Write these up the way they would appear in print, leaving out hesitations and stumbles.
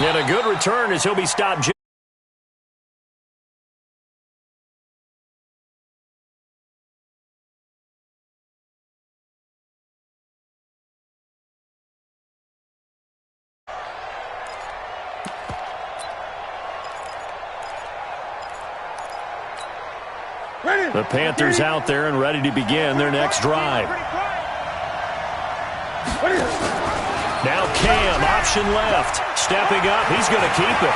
And a good return as he'll be stopped. The Panthers out there and ready to begin their next drive. Now Cam, option left. Stepping up, he's going to keep it.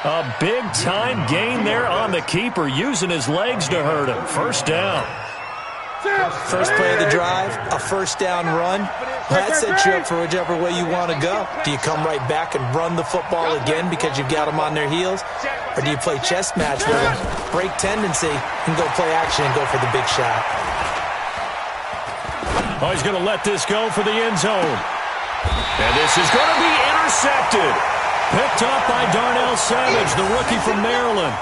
A big-time gain there on the keeper, using his legs to hurt him. First down. First play of the drive, a first down run. That sets you up for whichever way you want to go. Do you come right back and run the football again because you've got them on their heels? Or do you play chess match with them, break tendency, and go play action and go for the big shot? Oh, he's going to let this go for the end zone. And this is going to be intercepted. Picked up by Darnell Savage, the rookie from Maryland.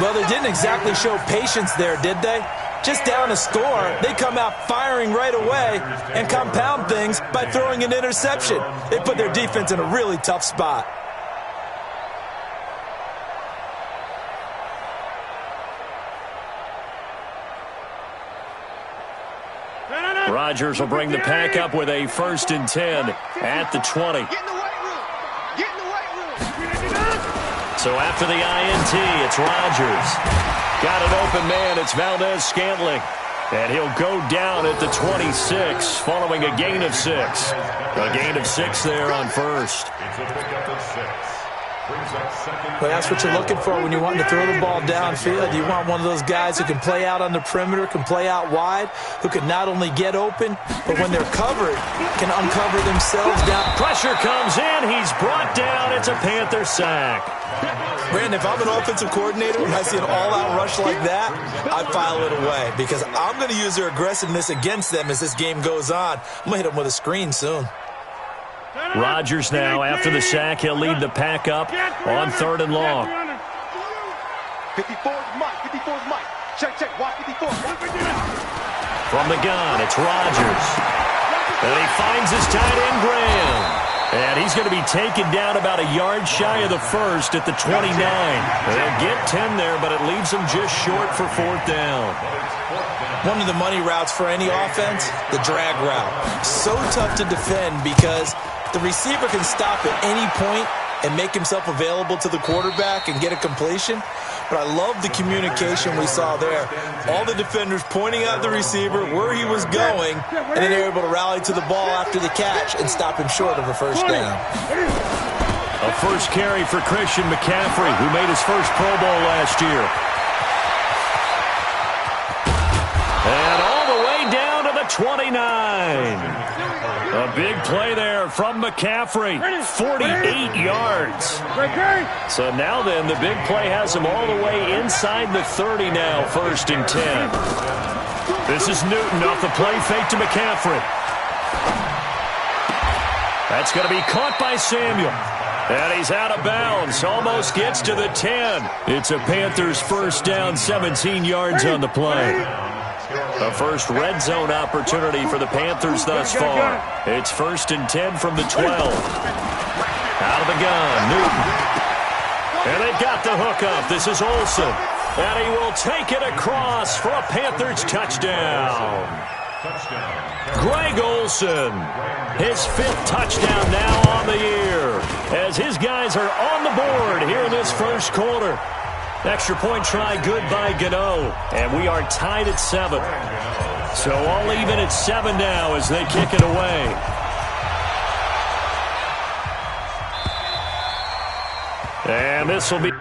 Well, they didn't exactly show patience there, did they? Just down a score, they come out firing right away and compound things by throwing an interception. They put their defense in a really tough spot. Rodgers will bring the pack up with a 1st and 10 at the 20. So after the INT, it's Rodgers. Got an open man. It's Valdez-Scantling. And he'll go down at the 26 following a gain of 6. A gain of 6 there on first. Well, that's what you're looking for when you're wanting to throw the ball downfield. You want one of those guys who can play out on the perimeter, can play out wide, who can not only get open, but when they're covered, can uncover themselves down. Pressure comes in. He's brought down. It's a Panther sack. Brandon, if I'm an offensive coordinator and I see an all-out rush like that, I file it away because I'm going to use their aggressiveness against them as this game goes on. I'm going to hit them with a screen soon. Rodgers now, after the sack, he'll lead the pack up on 3rd and long. 54's Mike. 54's Mike. Check, watch 54. From the gun, it's Rodgers. And he finds his tight end, Graham. And he's going to be taken down about a yard shy of the 1st at the 29. They'll get 10 there, but it leaves them just short for 4th down. One of the money routes for any offense, the drag route. So tough to defend because the receiver can stop at any point and make himself available to the quarterback and get a completion. But I love the communication we saw there. All the defenders pointing out the receiver, where he was going, and then they were able to rally to the ball after the catch and stop him short of a first down. A first carry for Christian McCaffrey, who made his first Pro Bowl last year. And all the way down to the 29. A big play there from McCaffrey, 48 yards. So now then, the big play has him all the way inside the 30 now, 1st and 10. This is Newton off the play fake to McCaffrey. That's going to be caught by Samuel. And he's out of bounds, almost gets to the 10. It's a Panthers first down, 17 yards on the play. The first red zone opportunity for the Panthers thus far. It's 1st and 10 from the 12. Out of the gun, Newton. And they've got the hook up. This is Olsen. And he will take it across for a Panthers touchdown. Greg Olsen, his 5th touchdown now on the year, as his guys are on the board here in this first quarter. Extra point try good by Gano, and we are tied at 7. So all even at 7 now as they kick it away. And this will be...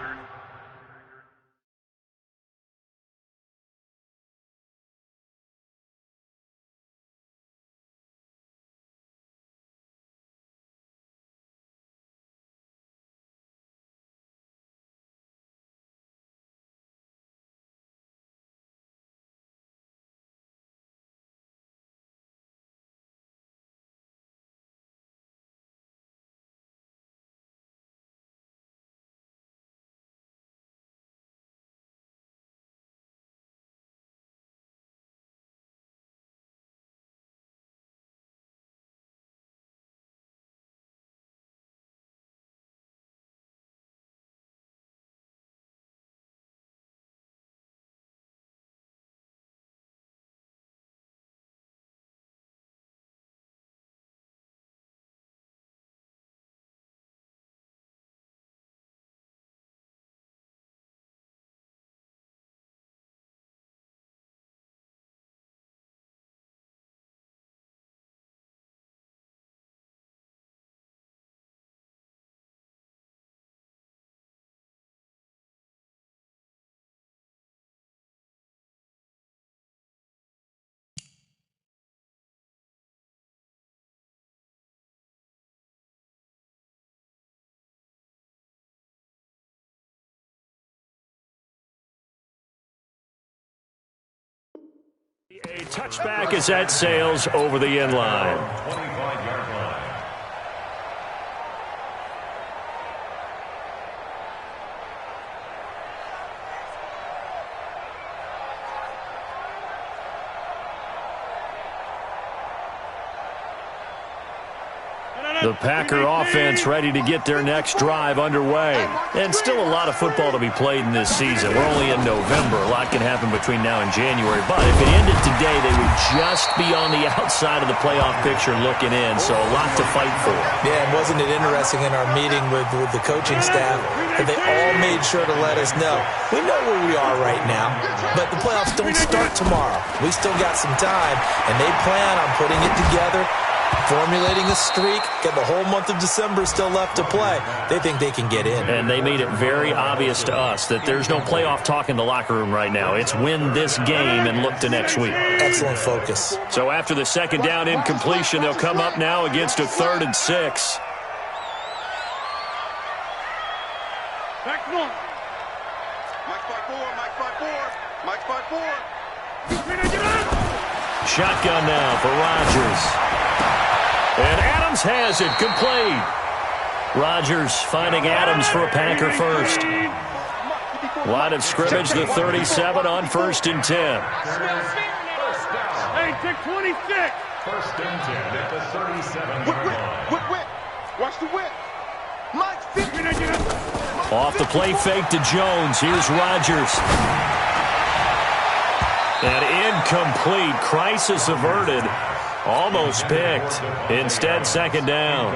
A touchback as that sails over the end line. The Packer offense ready to get their next drive underway. And still a lot of football to be played in this season. We're only in November. A lot can happen between now and January. But if it ended today, they would just be on the outside of the playoff picture looking in. So a lot to fight for. Yeah, and wasn't it interesting in our meeting with the coaching staff that they all made sure to let us know. We know where we are right now, but the playoffs don't start tomorrow. We still got some time, and they plan on putting it together, formulating a streak, got the whole month of December still left to play. They think they can get in. And they made it very obvious to us that there's no playoff talk in the locker room right now. It's win this game and look to next week. Excellent focus. So after the second down incompletion, they'll come up now against a 3rd and 6. Back one. Mike by 4, Mike by 4, Mike by 4. Shotgun now for Rodgers. And Adams has it, complete. Rodgers finding Adams for a Packer first. Line of scrimmage, the 37 on 1st and 10. Hey, take 26. 1st and 10 at the 37. Whip. Watch the whip. Mike, Off the play fake to Jones. Here's Rodgers. And incomplete. Crisis averted. Almost picked. Instead, 2nd down.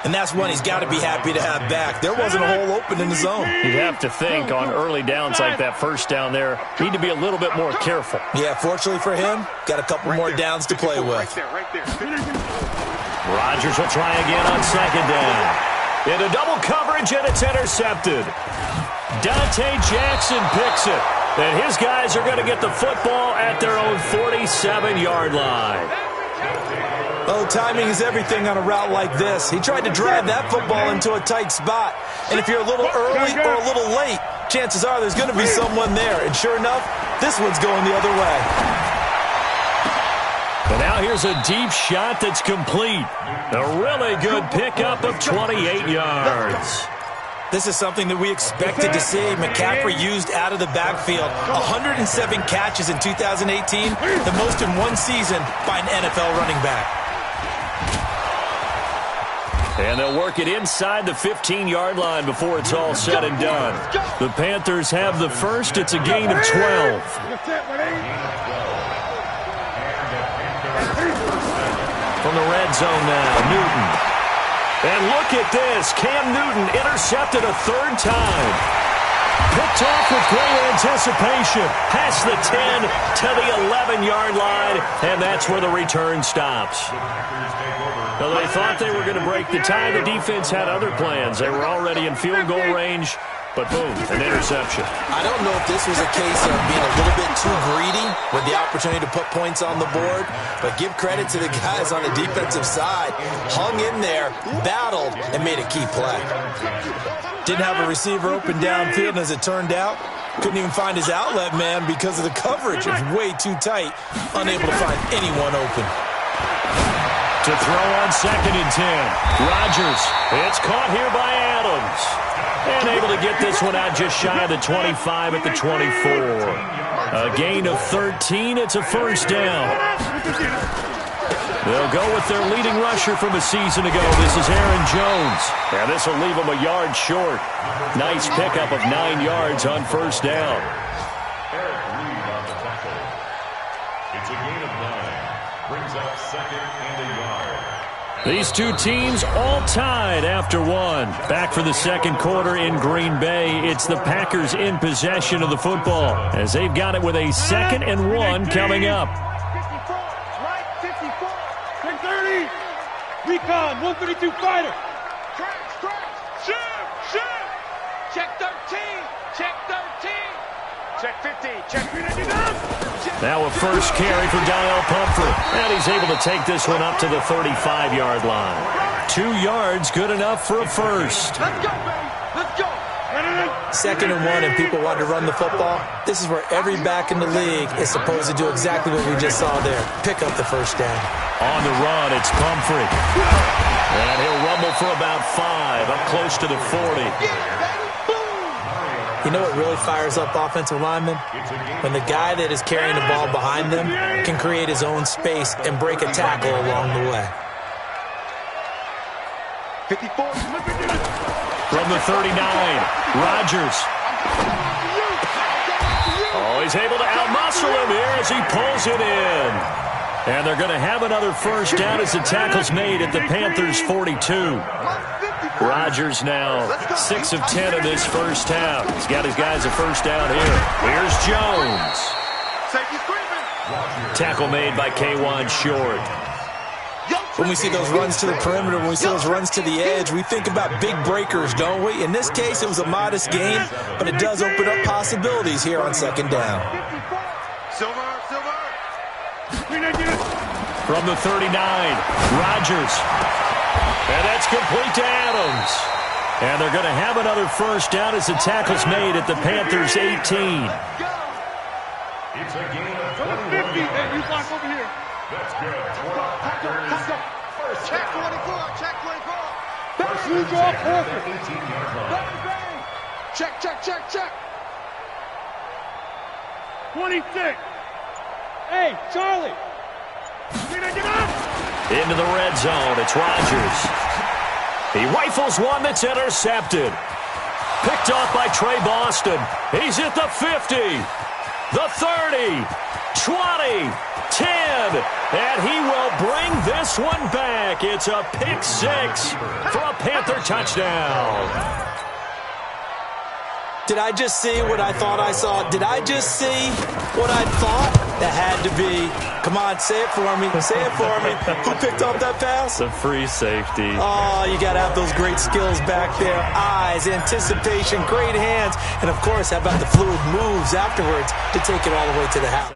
And that's one he's got to be happy to have back. There wasn't a hole open in the zone. You'd have to think on early downs like that 1st down there, need to be a little bit more careful. Yeah, fortunately for him, got a couple more downs to play with. Right there. Rodgers will try again on 2nd down. Into double coverage, and it's intercepted. Dante Jackson picks it. And his guys are going to get the football at their own 47-yard line. Oh, timing is everything on a route like this. He tried to drive that football into a tight spot. And if you're a little early or a little late, chances are there's going to be someone there. And sure enough, this one's going the other way. And now here's a deep shot that's complete. A really good pickup of 28 yards. This is something that we expected to see. McCaffrey used out of the backfield. 107 catches in 2018, the most in one season by an NFL running back. And they'll work it inside the 15-yard line before it's all said and done. The Panthers have the first. It's a gain of 12. From the red zone now, Newton. And look at this. Cam Newton intercepted a 3rd time. Picked off with great anticipation. Past the 10 to the 11-yard line. And that's where the return stops. Now, they thought they were going to break the tie. The defense had other plans. They were already in field goal range. But boom, an interception. I don't know if this was a case of being a little bit too greedy with the opportunity to put points on the board, but give credit to the guys on the defensive side. Hung in there, battled, and made a key play. Didn't have a receiver open downfield, and as it turned out, couldn't even find his outlet man because of the coverage. It was way too tight, unable to find anyone open. To throw on 2nd and 10. Rodgers. It's caught here by Adams. And able to get this one out just shy of the 25 at the 24. A gain of 13. It's a 1st down. They'll go with their leading rusher from a season ago. This is Aaron Jones. And this will leave him a yard short. Nice pickup of 9 yards on 1st down. It's a gain of 9. Brings up 2nd and a yard. These two teams all tied after one. Back for the 2nd quarter in Green Bay. It's the Packers in possession of the football as they've got it with a 2nd and 1 coming up. 54, right, 54, 10-30. Recon, 132 fighter. Track, shift. Check 13, check 13. Check 15, check 15. Now a first carry for Donnell Pumphrey. And he's able to take this one up to the 35-yard line. 2 yards, good enough for a first. Let's go, baby. Let's go. 2nd and 1 and people want to run the football, this is where every back in the league is supposed to do exactly what we just saw there. Pick up the first down. On the run, it's Pumphrey. And he'll rumble for about 5, up close to the 40. You know what really fires up offensive linemen? When the guy that is carrying the ball behind them can create his own space and break a tackle along the way. 54. From the 39, Rodgers. Oh, he's able to outmuscle him here as he pulls it in. And they're going to have another first down as the tackle's made at the Panthers' 42. Rodgers now 6 of 10 in this first half. He's got his guys a first down here. Here's Jones. Tackle made by K'Wan Short. When we see those runs to the perimeter, when we see those runs to the edge, we think about big breakers, don't we? In this case, it was a modest gain, but it does open up possibilities here on 2nd down. From the 39, Rodgers. And that's complete to Adams. And they're going to have another first down as the tackle's made at the Panthers' 18. It's a gain of 21 yards. Hey, you block over here. That's good. First Check down. 24. Check 24. First You and draw 10 at the perfect. 18-yard line. Bang, bang. Check, check, check, check. 26. Hey, Charlie. Get up. Into the red zone, it's Rodgers. He rifles one that's intercepted. Picked off by Trey Boston. He's at the 50, the 30, 20, 10, and he will bring this one back. It's a pick 6 for a Panther touchdown. Did I just see what I thought I saw? Did I just see what I thought? That had to be. Come on, say it for me. Say it for me. Who picked up that pass? The free safety. Oh, you got to have those great skills back there. Eyes, anticipation, great hands. And, of course, how about the fluid moves afterwards to take it all the way to the house?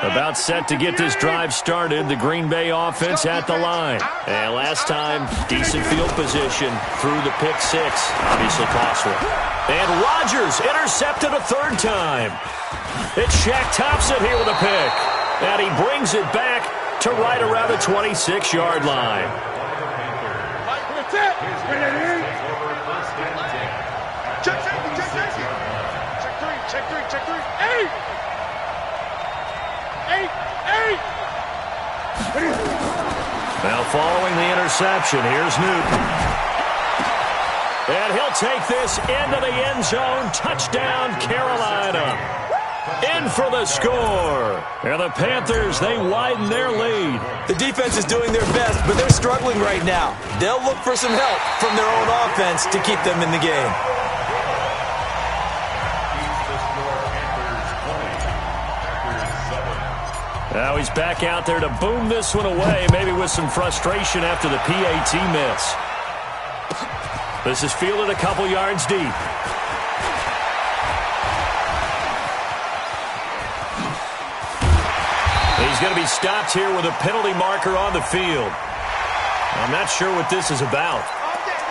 About set to get this drive started, the Green Bay offense at the line. And last time, decent field position through the pick 6. Obviously costly. And Rodgers intercepted a 3rd time. It's Shaq Thompson here with a pick. And he brings it back to right around the 26-yard line. Check 3. 8. 8. Now following the interception, here's Newton. And he'll take this into the end zone. Touchdown, Carolina. In for the score. And the Panthers, they widen their lead. The defense is doing their best, but they're struggling right now. They'll look for some help from their own offense to keep them in the game. Now he's back out there to boom this one away, maybe with some frustration after the PAT miss. This is fielded a couple yards deep. He's going to be stopped here with a penalty marker on the field. I'm not sure what this is about.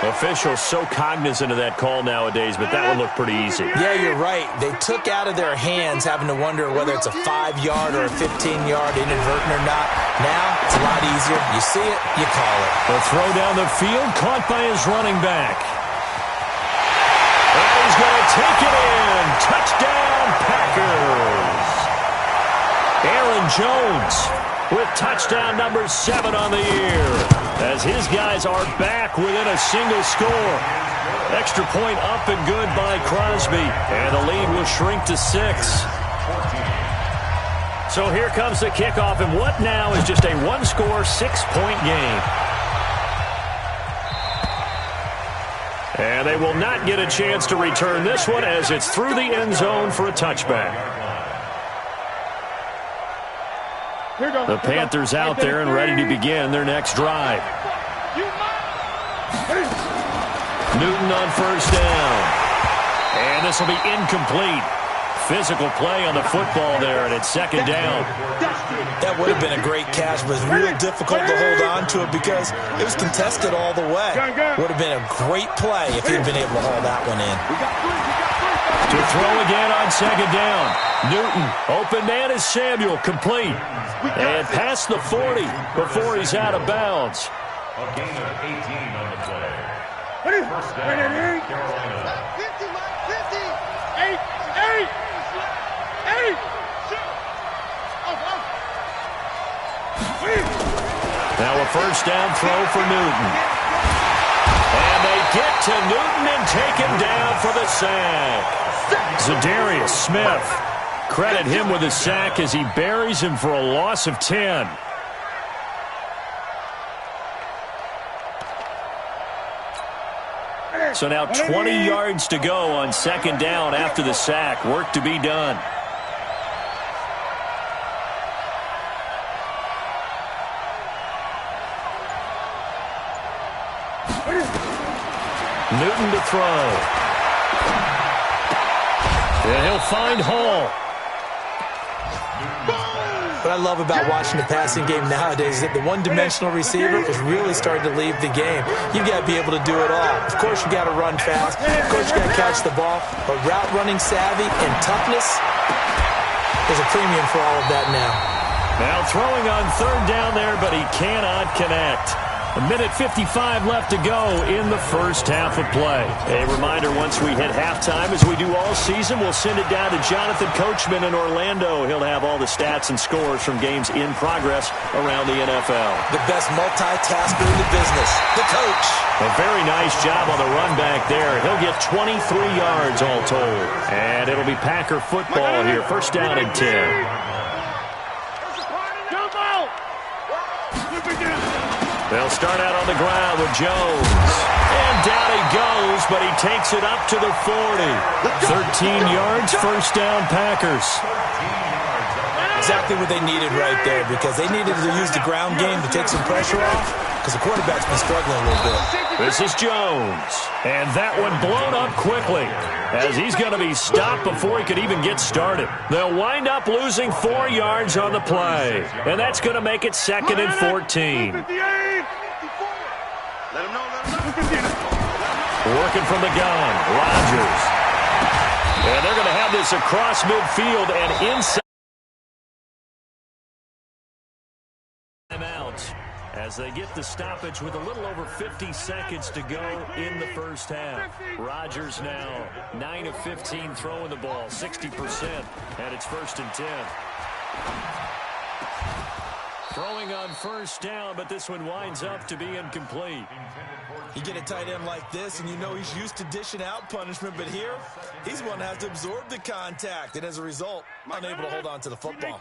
Officials so cognizant of that call nowadays, but that would look pretty easy. Yeah, you're right. They took out of their hands having to wonder whether it's a 5-yard or a 15-yard inadvertent or not. Now, it's a lot easier. You see it, you call it. The throw down the field, caught by his running back. And he's going to take it in. Touchdown, Packers. Aaron Jones with touchdown number 7 on the year, as his guys are back within a single score. Extra point up and good by Crosby, and the lead will shrink to 6. So here comes the kickoff, and what now is just a one-score, 6-point game. And they will not get a chance to return this one as it's through the end zone for a touchback. The Panthers out there and ready to begin their next drive. Newton on first down. And this will be incomplete. physical play on the football there, and it's second down. That would have been a great catch, but it's real difficult to hold on to it because it was contested all the way. Would have been a great play if he had been able to haul that one in. To throw again on second down. Newton, open man is Samuel, complete. And past the 40 before he's out of bounds. A gain of 18 on the play. First down, Carolina. 50, Mike, 50. 8. Now a first down throw for Newton. And they get to Newton and take him down for the sack. Zadarius Smith. Credit him with a sack as he buries him for a loss of 10. So now 20 yards to go on second down after the sack. Work to be done. Newton to throw. And he'll find Hall. What I love about watching the passing game nowadays is that the one-dimensional receiver is really starting to leave the game. You've got to be able to do it all. Of course, you got to run fast. Of course, you got to catch the ball. But route running savvy and toughness, there's a premium for all of that now. Now throwing on third down there, but he cannot connect. A minute 55 left to go in the first half of play. A reminder, once we hit halftime, as we do all season, we'll send it down to Jonathan Coachman in Orlando. He'll have all the stats and scores from games in progress around the NFL. The best multitasker in the business, the coach. A very nice job on the run back there. He'll get 23 yards all told. And it'll be Packer football here. First down and 10. They'll start out on the ground with Jones. And down he goes, but he takes it up to the 40. 13 yards, first down Packers. Exactly what they needed right there, because they needed to use the ground game to take some pressure off, because the quarterback's been struggling a little bit. This is Jones. And that one blown up quickly, as he's going to be stopped before he could even get started. They'll wind up losing 4 yards on the play. And that's going to make it second and 14. Working from the gun, Rodgers. And they're going to have this across midfield and inside. As they get the stoppage with a little over 50 seconds to go in the first half. Rodgers now 9 of 15 throwing the ball, 60%, and it's first and 10. Throwing on first down, but this one winds up to be incomplete. You get a tight end like this, and you know he's used to dishing out punishment, but here, he's one that has to absorb the contact, and as a result, unable to hold on to the football.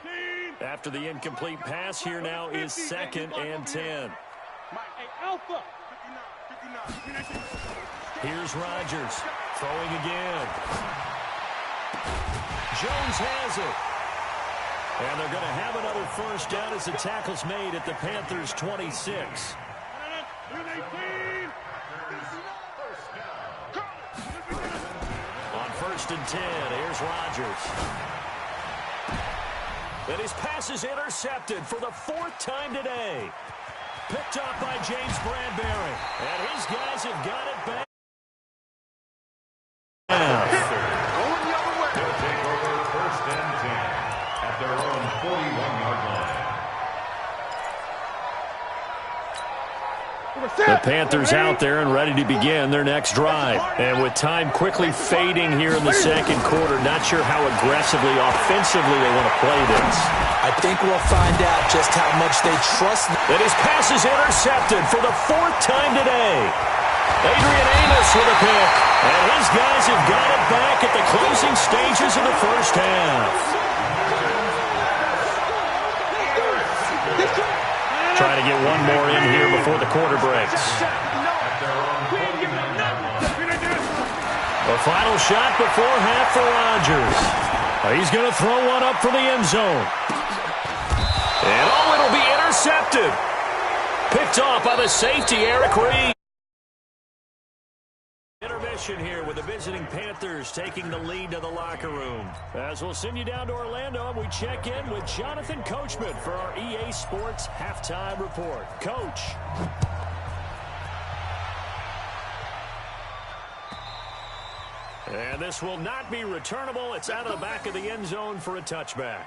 After the incomplete pass, here now is second and 10. Here's Rodgers, throwing again. Jones has it. And they're going to have another first down as the tackle's made at the Panthers' 26. On first and 10, here's Rodgers. And his pass is intercepted for the fourth time today. Picked up by James Bradbury. And his guys have got it back. They'll take over first and 10 at their own 41-yard line. The Panthers out there and ready to begin their next drive. And with time quickly fading here in the second quarter, not sure how aggressively, offensively they want to play this. I think we'll find out just how much they trust. And his pass is intercepted for the fourth time today. Adrian Amos with a pick. And his guys have got it back at the closing stages of the first half. Trying to get one more in here before the quarter breaks. The final shot before half for Rodgers. He's going to throw one up for the end zone. And it'll be intercepted. Picked off by the safety, Eric Reed. possession here with the visiting Panthers taking the lead to the locker room. As we'll send you down to Orlando, we check in with Jonathan Coachman for our EA Sports Halftime Report. Coach. And this will not be returnable. It's out of the back of the end zone for a touchback.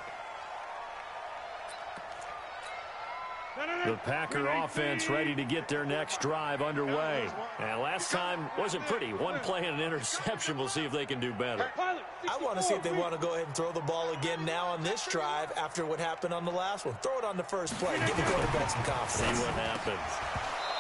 The Packer offense ready to get their next drive underway. And last time wasn't pretty. One play and an interception. We'll see if they can do better. I want to see if they want to go ahead and throw the ball again now on this drive after what happened on the last one. Throw it on the first play. Give the quarterback some confidence. See what happens.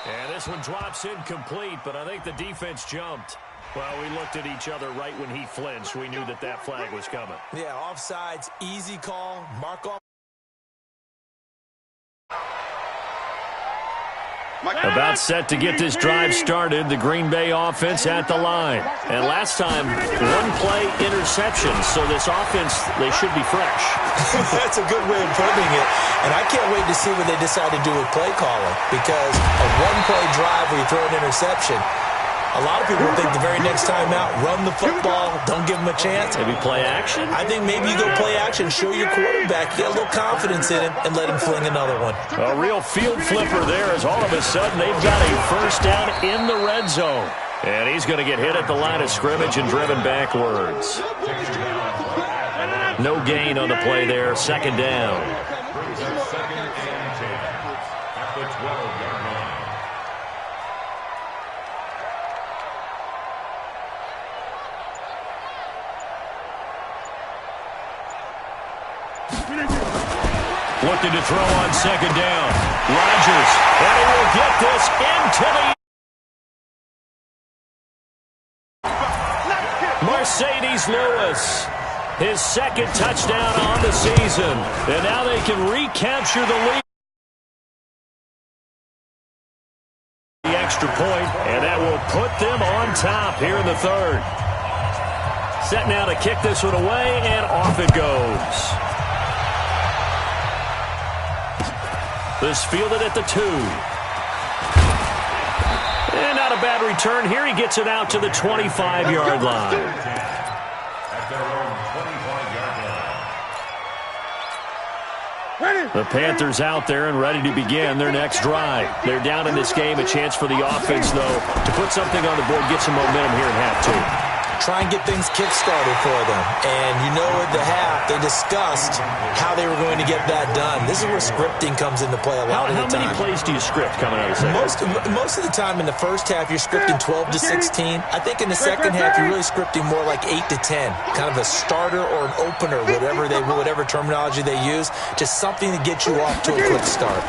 And this one drops incomplete, but I think the defense jumped. Well, we looked at each other right when he flinched. We knew that that flag was coming. Yeah, offsides, easy call, mark off. About set to get this drive started, the Green Bay offense at the line. And last time, one play interception, so this offense, they should be fresh. That's a good way of putting it. And I can't wait to see what they decide to do with play calling, because a one-play drive where you throw an interception, a lot of people think the very next time out, run the football, don't give them a chance. Maybe play action? I think maybe you go play action, show your quarterback, get a little confidence in him, and let him fling another one. A real field flipper there as all of a sudden they've got a first down in the red zone. And he's going to get hit at the line of scrimmage and driven backwards. No gain on the play there, second down. Looking to throw on second down. Rodgers, and he will get this into the Mercedes Lewis. His second touchdown on the season. And now they can recapture the lead. The extra point, and that will put them on top here in the third. Set now to kick this one away, and off it goes. This fielded at the 2. And not a bad return here. He gets it out to the 25-yard line. At their own 25-yard line. The Panthers out there and ready to begin their next drive. They're down in this game. A chance for the offense, though, to put something on the board, get some momentum here in half 2. Try and get things kick-started for them. And you know at the half, they discussed how they were going to get that done. This is where scripting comes into play a lot of the time. How many plays do you script coming out of the second? Most of the time in the first half, you're scripting 12 to 16. I think in the second half, you're really scripting more like 8 to 10. Kind of a starter or an opener, whatever terminology they use. Just something to get you off to a quick start.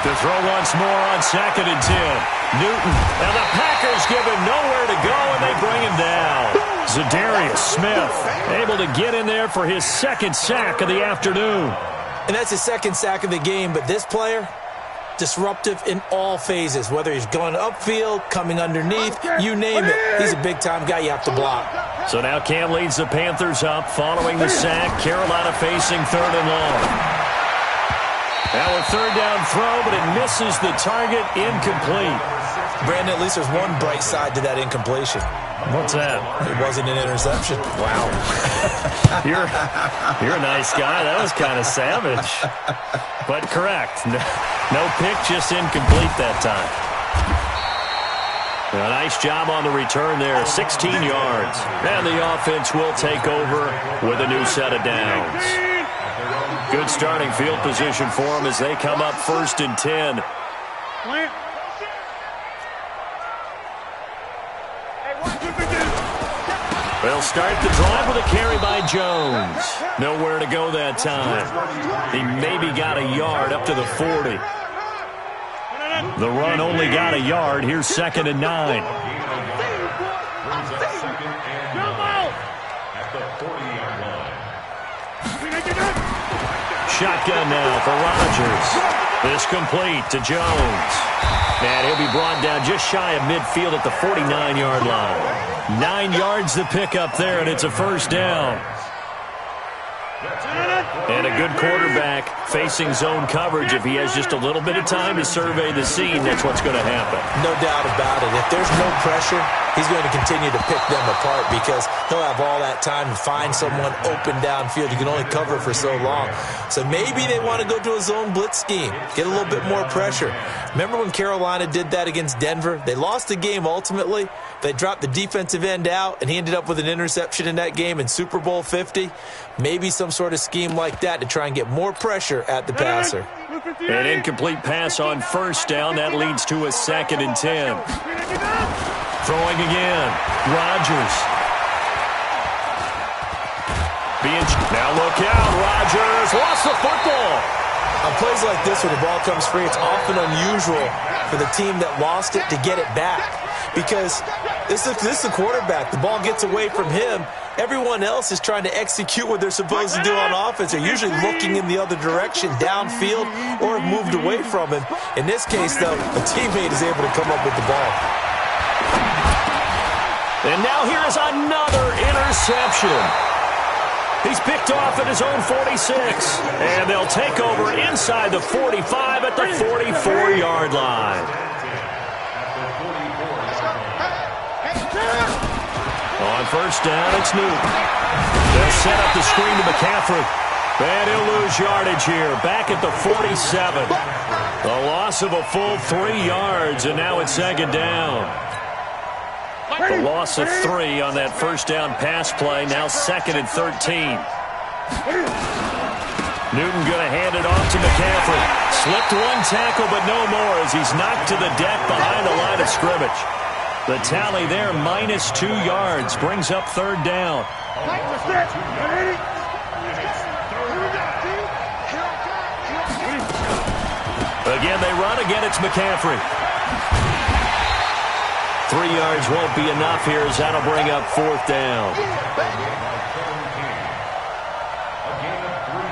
To throw once more on second and 10. Newton, and the Packers give him nowhere to go, and they bring him down. Zadarius Smith able to get in there for his second sack of the afternoon. And that's his second sack of the game, but this player, disruptive in all phases, whether he's going upfield, coming underneath, you name it. He's a big-time guy you have to block. So now Cam leads the Panthers up following the sack. Carolina facing third and long. Now a third down throw, but it misses the target, incomplete. Brandon, at least there's one bright side to that incompletion. What's that? It wasn't an interception. Wow. You're a nice guy. That was kind of savage. But correct. No pick, just incomplete that time. A nice job on the return there, 16 yards. And the offense will take over with a new set of downs. Good starting field position for them as they come up first and 10. They'll start the drive with a carry by Jones. Nowhere to go that time. He maybe got a yard up to the 40. The run only got a yard. Here's second and 9. Shotgun now for Rodgers. This complete to Jones. And he'll be brought down just shy of midfield at the 49-yard line. 9 yards to pick up there, and it's a first down. And a good quarterback facing zone coverage. If he has just a little bit of time to survey the scene, that's what's going to happen. No doubt about it. If there's no pressure, he's going to continue to pick them apart because he'll have all that time to find someone open downfield. You can only cover for so long. So maybe they want to go to a zone blitz scheme, get a little bit more pressure. Remember when Carolina did that against Denver? They lost the game ultimately. They dropped the defensive end out, and he ended up with an interception in that game in Super Bowl 50. Maybe some sort of scheme like that to try and get more pressure at the passer. An incomplete pass on first down. That leads to a 2nd and 10. Throwing again. Rodgers. Now look out. Rodgers lost the football. On plays like this where the ball comes free, it's often unusual for the team that lost it to get it back. Because this is the quarterback. The ball gets away from him. Everyone else is trying to execute what they're supposed to do on offense. They're usually looking in the other direction, downfield, or have moved away from him. In this case, though, a teammate is able to come up with the ball. And now here is another interception. He's picked off at his own 46. And they'll take over inside the 45 at the 44-yard line. On first down, it's Newton. They'll set up the screen to McCaffrey. And he'll lose yardage here, back at the 47. A loss of a full 3 yards, and now it's 2nd down. The loss of 3 on that first down pass play, now 2nd and 13. Newton going to hand it off to McCaffrey. Slipped one tackle, but no more as he's knocked to the deck behind the line of scrimmage. The tally there, -2 yards, brings up 3rd down. Again, they run. Again, it's McCaffrey. 3 yards won't be enough here as that'll bring up 4th down.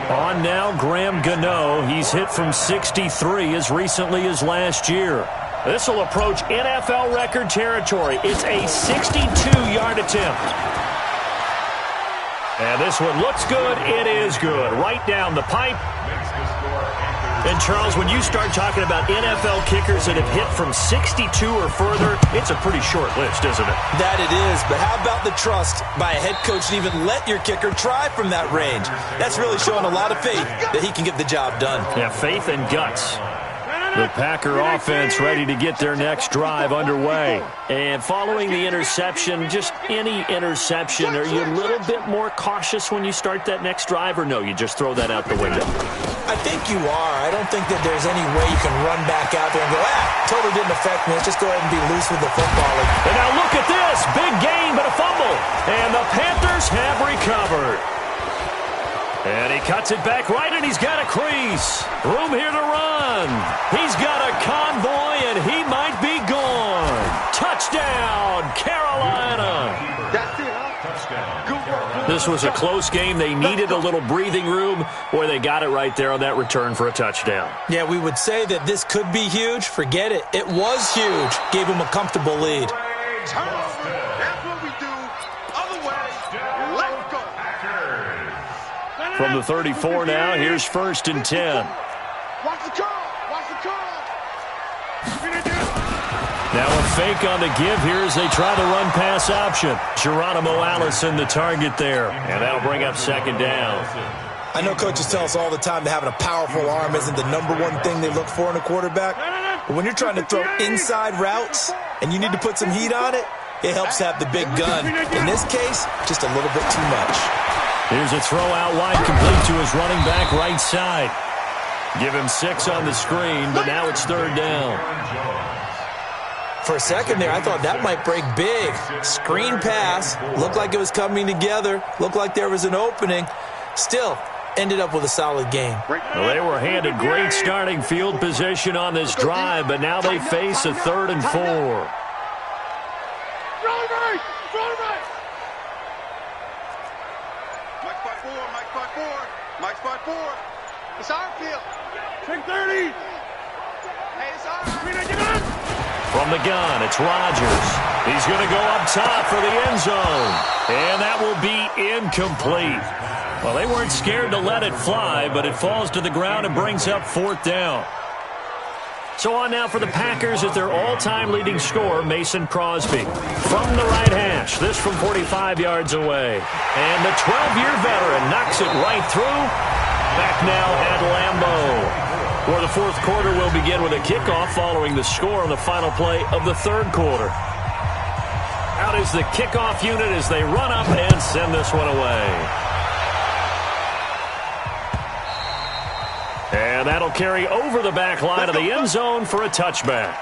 On now, Graham Gano. He's hit from 63 as recently as last year. This will approach NFL record territory. It's a 62-yard attempt. And this one looks good. It is good. Right down the pipe. And, Charles, when you start talking about NFL kickers that have hit from 62 or further, it's a pretty short list, isn't it? That it is. But how about the trust by a head coach to even let your kicker try from that range? That's really showing a lot of faith that he can get the job done. Yeah, faith and guts. The Packer offense ready to get their next drive underway. And following the interception, just any interception, are you a little bit more cautious when you start that next drive, or no, you just throw that out the window? I think you are. I don't think that there's any way you can run back out there and go, totally didn't affect me. Let's just go ahead and be loose with the football. And now look at this. Big gain, but a fumble. And the Panthers have recovered. And he cuts it back right, and he's got a crease. Room here to run. He's got a convoy, and he might be gone. Touchdown, Carolina. That's it, huh? Good work. This was a close game. They needed a little breathing room, where they got it right there on that return for a touchdown. Yeah, we would say that this could be huge. Forget it. It was huge. Gave him a comfortable lead. That's what we do. Other way, let's go. From the 34 now, here's 1st and 10. Watch the curl. Watch the curl. Now a fake on the give here as they try the run-pass option. Geronimo Allison the target there, and that'll bring up 2nd down. I know coaches tell us all the time that having a powerful arm isn't the #1 thing they look for in a quarterback. But when you're trying to throw inside routes and you need to put some heat on it, it helps to have the big gun. In this case, just a little bit too much. Here's a throw out wide, complete to his running back right side. Give him 6 on the screen, but now it's 3rd down. For a second there, I thought that might break big. Screen pass. Looked like it was coming together. Looked like there was an opening. Still, ended up with a solid game. Well, they were handed great starting field position on this drive, but now they face a 3rd and 4. Mike 5-4. It's our field. 630. Hey, it's our field. From the gun, it's Rodgers. He's going to go up top for the end zone. And that will be incomplete. Well, they weren't scared to let it fly, but it falls to the ground and brings up 4th down. So on now for the Packers at their all-time leading scorer, Mason Crosby. From the right hash, this from 45 yards away. And the 12-year veteran knocks it right through. Back now at Lambeau. For the 4th quarter, will begin with a kickoff following the score on the final play of the 3rd quarter. Out is the kickoff unit as they run up and send this one away. And that'll carry over the back line of the end zone for a touchback.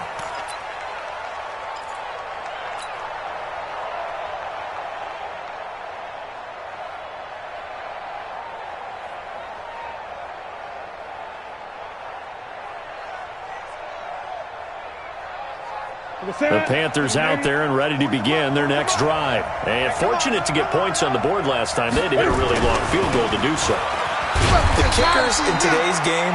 The Panthers out there and ready to begin their next drive. And fortunate to get points on the board last time. They had to hit a really long field goal to do so. The kickers in today's game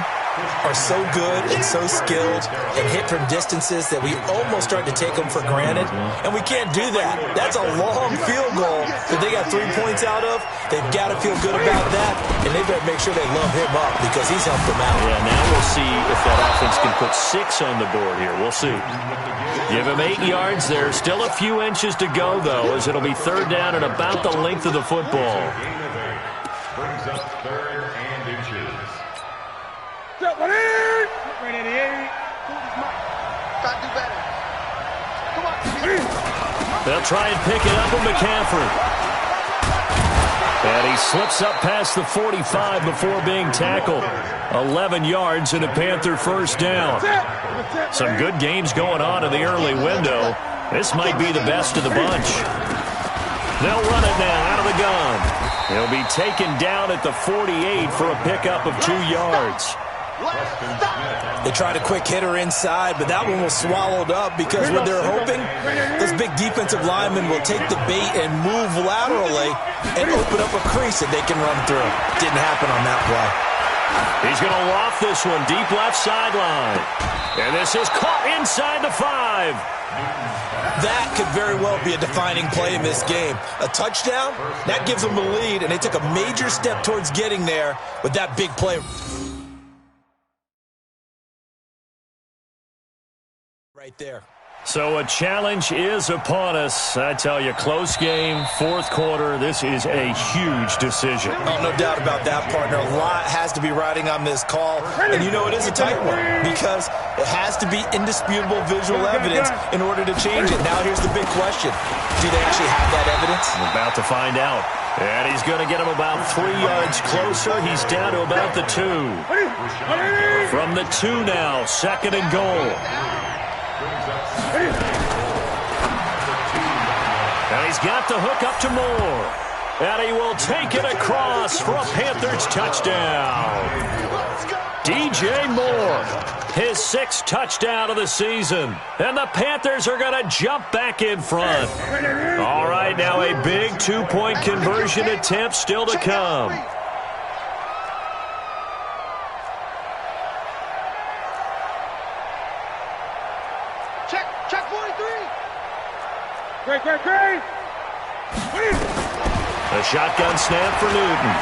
are so good and so skilled and hit from distances that we almost start to take them for granted, and we can't do that. That's a long field goal that they got 3 points out of. They've got to feel good about that, and they better make sure they love him up because he's helped them out. Yeah, now we'll see if that offense can put 6 on the board here. We'll see. Give him 8 yards there. Still a few inches to go, though, as it'll be 3rd down and about the length of the football. Brings up 3rd and inches. They'll try and pick it up with McCaffrey. And he slips up past the 45 before being tackled. 11 yards and a Panther 1st down. Some good games going on in the early window. This might be the best of the bunch. They'll run it now out of the gun. He'll be taken down at the 48 for a pickup of 2 yards. They tried a quick hitter inside, but that one was swallowed up because what they're hoping, this big defensive lineman will take the bait and move laterally and open up a crease that they can run through. Didn't happen on that play. He's going to loft this one deep left sideline. And this is caught inside the 5. That could very well be a defining play in this game. A touchdown, that gives them the lead, and they took a major step towards getting there with that big play. Right there. So a challenge is upon us. I tell you, close game, 4th quarter. This is a huge decision. Oh, no doubt about that, partner. A lot has to be riding on this call. And you know it is a tight one because it has to be indisputable visual evidence in order to change it. Now here's the big question. Do they actually have that evidence? We're about to find out. And he's going to get him about 3 yards closer. He's down to about the 2. From the 2 now, 2nd and goal. And he's got the hook up to Moore. And he will take it across for a Panthers touchdown. DJ Moore, his 6th touchdown of the season. And the Panthers are going to jump back in front. All right, now a big 2-point conversion attempt still to come. Check 43. Great. A shotgun snap for Newton.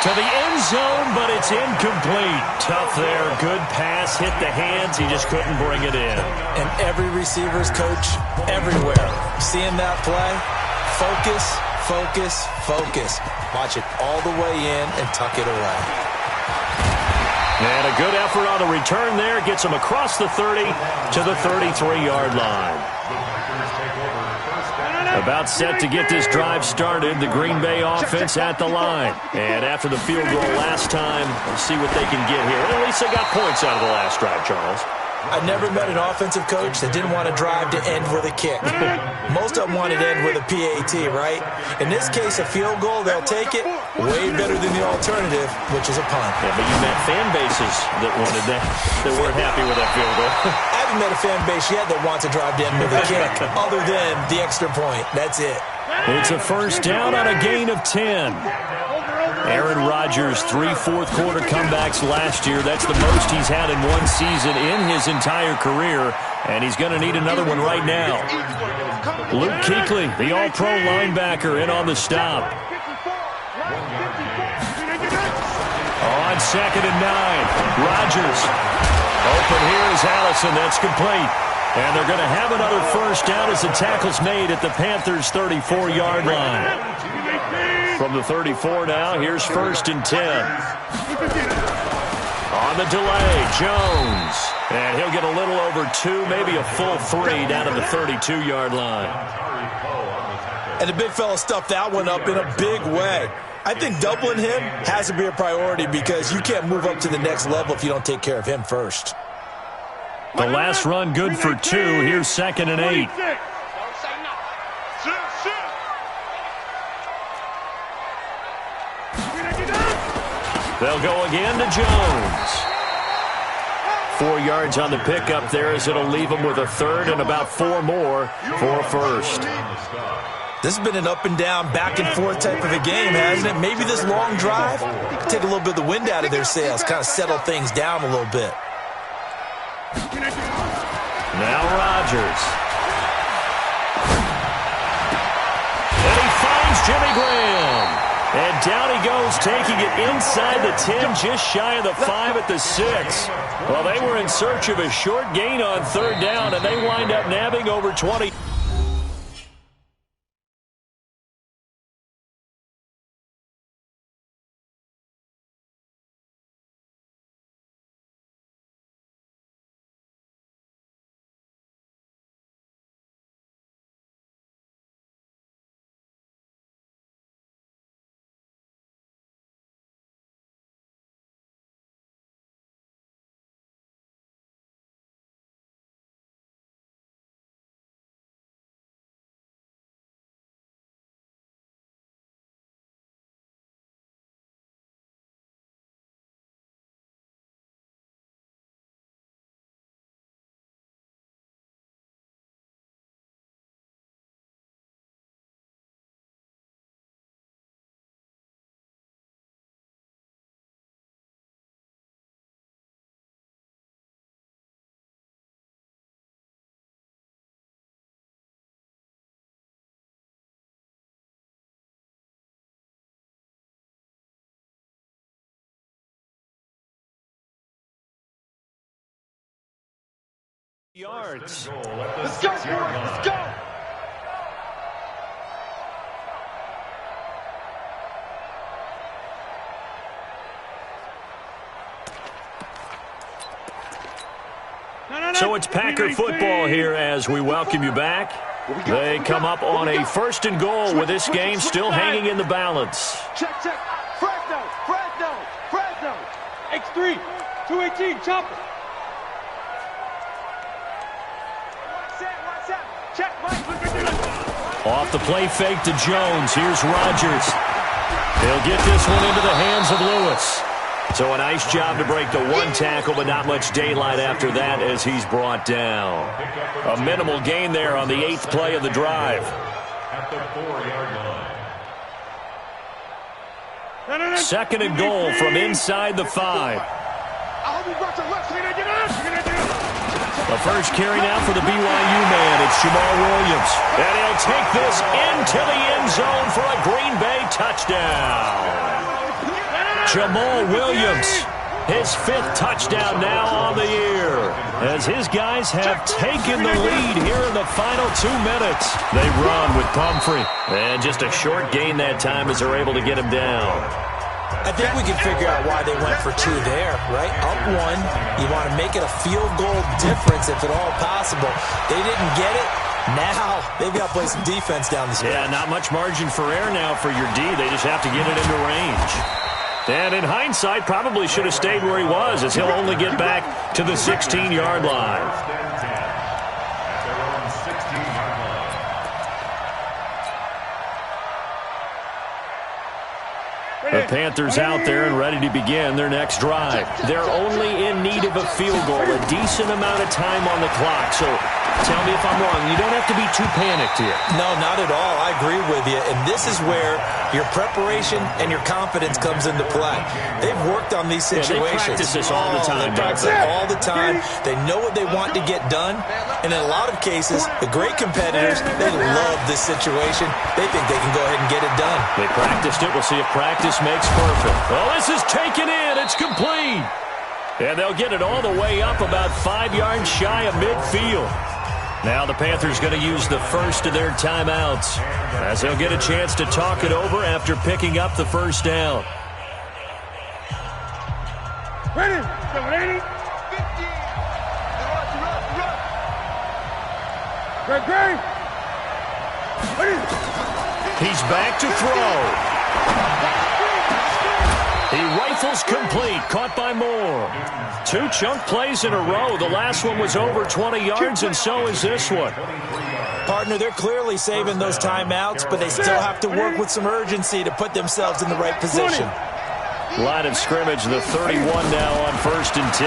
To the end zone, but it's incomplete. Tough there. Good pass. Hit the hands. He just couldn't bring it in. And every receiver's coach everywhere. Seeing that play, focus. Watch it all the way in and tuck it away. And a good effort on the return there. Gets him across the 30 to the 33-yard line. About set to get this drive started. The Green Bay offense at the line. And after the field goal last time, we'll see what they can get here. At least they got points out of the last drive, Charles. I never met an offensive coach that didn't want to drive to end with a kick. Most of them wanted to end with a PAT, right? In this case, a field goal, they'll take it. Way better than the alternative, which is a punt. Yeah, but you met fan bases that wanted that weren't happy with that field goal. I haven't met a fan base yet that wants to drive to end with a kick, other than the extra point. That's it. It's a 1st down on a gain of 10. Aaron Rodgers, 3 fourth-quarter comebacks last year. That's the most he's had in one season in his entire career, and he's going to need another one right now. Luke Kuechly, the all-pro linebacker, in on the stop. on 2nd and 9. Rodgers. Open here is Allison. That's complete. And they're going to have another first down as the tackle's made at the Panthers' 34-yard line. From the 34 now, here's 1st and 10. On the delay, Jones. And he'll get a little over 2, maybe a full 3 down at the 32-yard line. And the big fella stuffed that one up in a big way. I think doubling him has to be a priority because you can't move up to the next level if you don't take care of him first. The last run good for 2. Here's 2nd and 8. They'll go again to Jones. 4 yards on the pickup there as it'll leave them with a 3rd and about 4 more for a first. This has been an up and down, back and forth type of a game, hasn't it? Maybe this long drive take a little bit of the wind out of their sails, kind of settle things down a little bit. Now Rodgers. And he finds Jimmy Graham. And down he goes, taking it inside the 10, just shy of the 5 at the 6. Well, they were in search of a short gain on 3rd down, and they wind up nabbing over 20. Yards. Let's go, let's go. So it's Packer football here as we welcome you back. They come up on a 1st and goal with this game still hanging in the balance. Check. Fresno. X3, 218, chopper. Check, Mike. Off the play fake to Jones. Here's Rodgers. He'll get this one into the hands of Lewis. So a nice job to break the 1 tackle, but not much daylight after that as he's brought down. A minimal gain there on the 8th play of the drive. At the 4-yard line. 2nd and goal from inside the 5. The first carry now for the BYU man. It's Jamal Williams. And he'll take this into the end zone for a Green Bay touchdown. Jamal Williams, his 5th touchdown now on the year. As his guys have taken the lead here in the final 2 minutes. They run with Pumphrey. And just a short gain that time as they're able to get him down. I think we can figure out why they went for 2 there, right? Up 1, you want to make it a field goal difference if at all possible. They didn't get it. Now they've got to play some defense down the stretch. Yeah, not much margin for error now for your D. They just have to get it into range. And in hindsight, probably should have stayed where he was as he'll only get back to the 16-yard line. The Panthers out there and ready to begin their next drive. They're only in need of a field goal, a decent amount of time on the clock. So tell me if I'm wrong. You don't have to be too panicked here. No, not at all. I agree with you. And this is where your preparation and your confidence comes into play. They've worked on these situations. Yeah, they practice this all the time. They practice it all the time. They know what they want to get done. And in a lot of cases, the great competitors, they love this situation. They think they can go ahead and get it done. They practiced it. We'll see if practice makes makes perfect. Oh, this is taken in. It's complete. And they'll get it all the way up about 5 yards shy of midfield. Now the Panthers going to use the first of their timeouts as they'll get a chance to talk it over after picking up the first down. Ready? 780. 15. Great. He's back to throw. He rifles complete, caught by Moore. 2 chunk plays in a row. The last one was over 20 yards, and so is this one. Partner, they're clearly saving those timeouts, but they still have to work with some urgency to put themselves in the right position. Line of scrimmage, the 31 now on 1st and 10.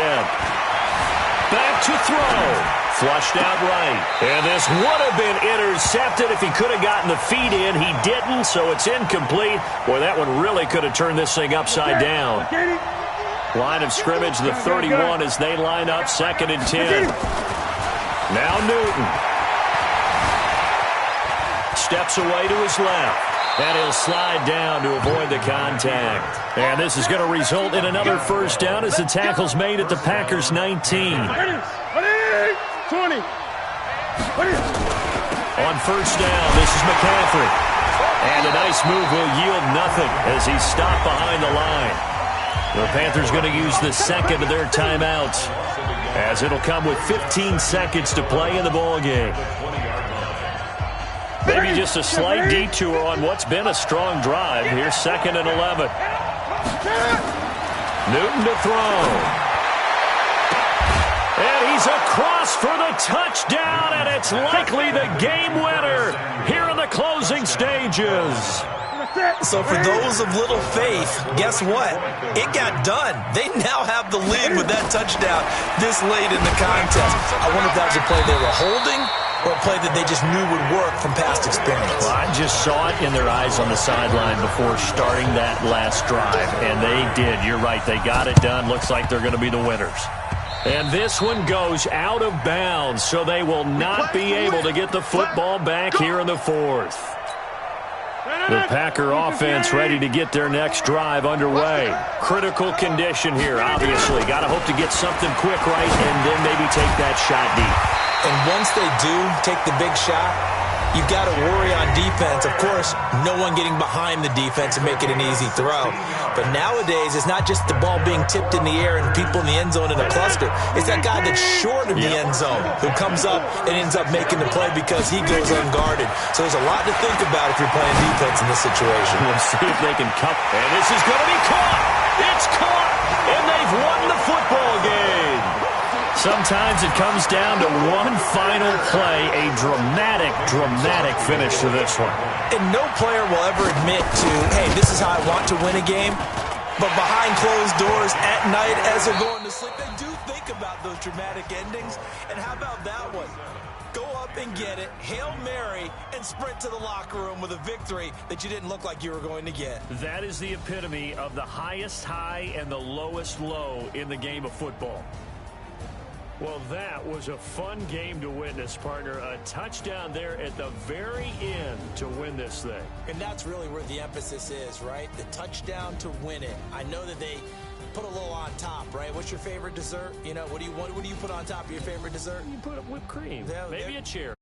Back to throw. Flushed out right. And this would have been intercepted if he could have gotten the feet in. He didn't, so it's incomplete. Boy, that one really could have turned this thing upside down. Line of scrimmage, the 31 as they line up 2nd and 10. Now Newton. Steps away to his left. And he'll slide down to avoid the contact. And this is going to result in another first down as the tackle's made at the Packers' 19. 20. On first down, this is McCaffrey. And a nice move will yield nothing as he's stopped behind the line. The Panthers going to use the second of their timeouts as it'll come with 15 seconds to play in the ballgame. Maybe just a slight detour on what's been a strong drive. Here's 2nd and 11. Newton to throw. And he's across for the touchdown, and it's likely the game winner here in the closing stages. So for those of little faith, guess what? It got done. They now have the lead with that touchdown this late in the contest. I wonder if that was a play they were holding or a play that they just knew would work from past experience. Well, I just saw it in their eyes on the sideline before starting that last drive, and they did. You're right. They got it done. Looks like they're going to be the winners. And this one goes out of bounds, so they will not be able to get the football back here in the 4th. The Packer offense ready to get their next drive underway. Critical condition here, obviously. Got to hope to get something quick right and then maybe take that shot deep. And once they do take the big shot, you've got to worry on defense. Of course, no one getting behind the defense and make it an easy throw. But nowadays, it's not just the ball being tipped in the air and people in the end zone in a cluster. It's that guy that's short of the end zone who comes up and ends up making the play because he goes unguarded. So there's a lot to think about if you're playing defense in this situation. We'll see if they can cut. And this is going to be caught. It's caught. And they've won the football game. Sometimes it comes down to one final play, a dramatic finish to this one. And no player will ever admit to, hey, this is how I want to win a game. But behind closed doors at night as they're going to sleep, they do think about those dramatic endings. And how about that one? Go up and get it, Hail Mary, and sprint to the locker room with a victory that you didn't look like you were going to get. That is the epitome of the highest high and the lowest low in the game of football. Well, that was a fun game to witness, partner. A touchdown there at the very end to win this thing. And that's really where the emphasis is, right? The touchdown to win it. I know that they put a little on top, right? What's your favorite dessert? You know, what do you put on top of your favorite dessert? You put whipped cream, maybe a cherry.